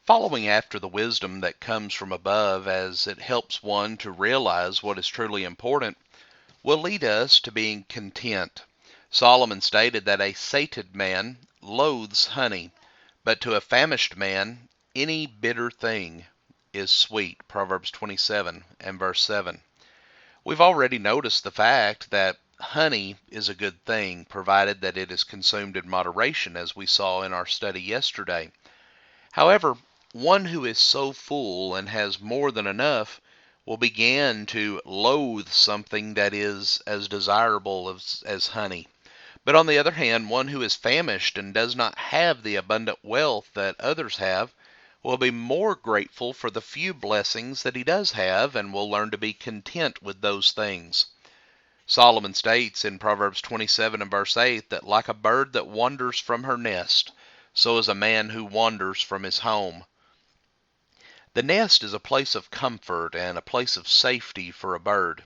Following after the wisdom that comes from above as it helps one to realize what is truly important will lead us to being content. Solomon stated that a sated man loathes honey, but to a famished man any bitter thing is sweet. Proverbs 27 and verse 7. We've already noticed the fact that honey is a good thing, provided that it is consumed in moderation, as we saw in our study yesterday. However, one who is so full and has more than enough will begin to loathe something that is as desirable as honey. But on the other hand, one who is famished and does not have the abundant wealth that others have will be more grateful for the few blessings that he does have and will learn to be content with those things. Solomon states in Proverbs 27 and verse 8 that like a bird that wanders from her nest, so is a man who wanders from his home. The nest is a place of comfort and a place of safety for a bird,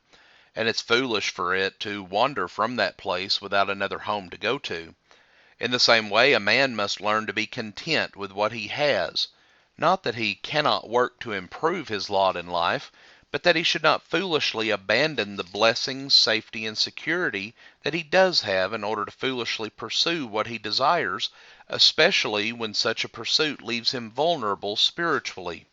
and it's foolish for it to wander from that place without another home to go to. In the same way, a man must learn to be content with what he has, not that he cannot work to improve his lot in life, but that he should not foolishly abandon the blessings, safety, and security that he does have in order to foolishly pursue what he desires, especially when such a pursuit leaves him vulnerable spiritually.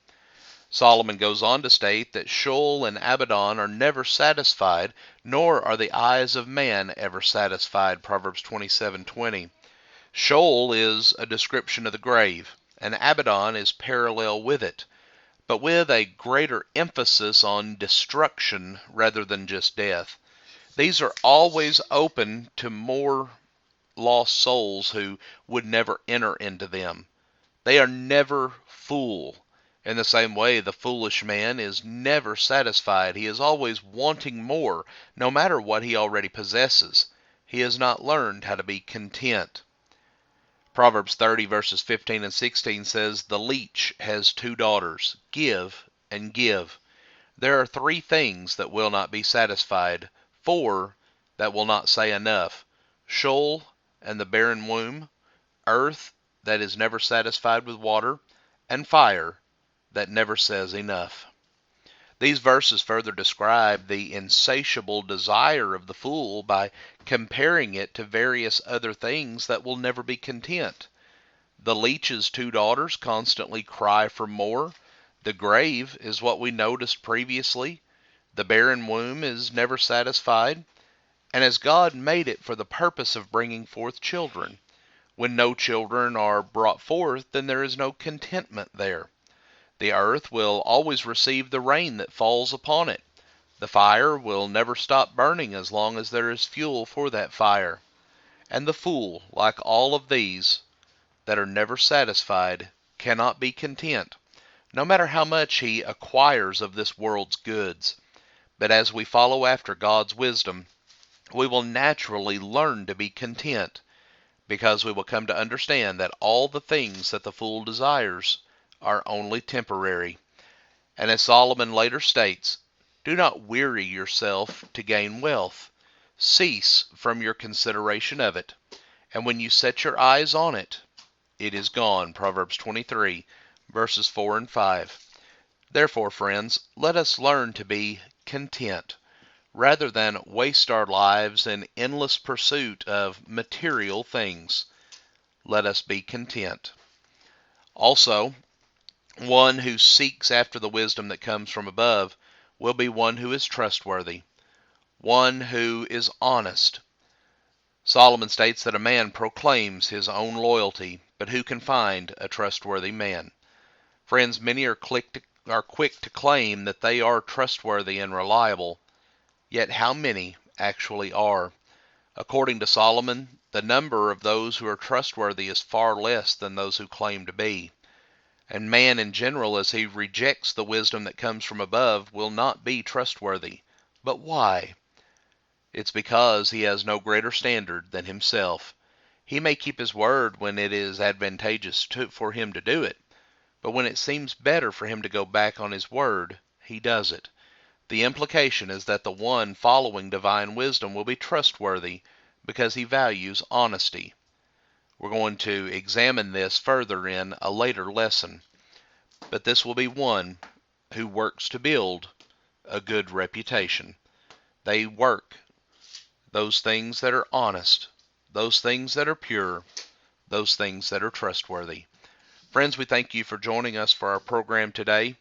Solomon goes on to state that Sheol and Abaddon are never satisfied, nor are the eyes of man ever satisfied. Proverbs 27:20. Sheol is a description of the grave, and Abaddon is parallel with it, but with a greater emphasis on destruction rather than just death. These are always open to more lost souls who would never enter into them. They are never full. In the same way, the foolish man is never satisfied. He is always wanting more, no matter what he already possesses. He has not learned how to be content. Proverbs 30 verses 15 and 16 says, "The leech has two daughters, give and give. There are three things that will not be satisfied, four that will not say enough, Sheol and the barren womb, earth that is never satisfied with water, and fire that never says enough." These verses further describe the insatiable desire of the fool by comparing it to various other things that will never be content. The leech's two daughters constantly cry for more. The grave is what we noticed previously. The barren womb is never satisfied. And as God made it for the purpose of bringing forth children, when no children are brought forth, then there is no contentment there. The earth will always receive the rain that falls upon it. The fire will never stop burning as long as there is fuel for that fire. And the fool, like all of these that are never satisfied, cannot be content, no matter how much he acquires of this world's goods. But as we follow after God's wisdom, we will naturally learn to be content, because we will come to understand that all the things that the fool desires are only temporary. And as Solomon later states, "Do not weary yourself to gain wealth. Cease from your consideration of it. And when you set your eyes on it, it is gone." Proverbs 23, verses 4 and 5. Therefore, friends, let us learn to be content, rather than waste our lives in endless pursuit of material things. Let us be content. Also, one who seeks after the wisdom that comes from above will be one who is trustworthy, one who is honest. Solomon states that a man proclaims his own loyalty, but who can find a trustworthy man? Friends, many are quick to claim that they are trustworthy and reliable, yet how many actually are? According to Solomon, the number of those who are trustworthy is far less than those who claim to be. And man in general, as he rejects the wisdom that comes from above, will not be trustworthy. But why? It's because he has no greater standard than himself. He may keep his word when it is advantageous for him to do it, but when it seems better for him to go back on his word, he does it. The implication is that the one following divine wisdom will be trustworthy because he values honesty. We're going to examine this further in a later lesson. but this will be one who works to build a good reputation. They work those things that are honest, those things that are pure, those things that are trustworthy. Friends, we thank you for joining us for our program today.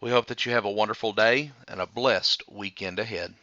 We hope that you have a wonderful day and a blessed weekend ahead.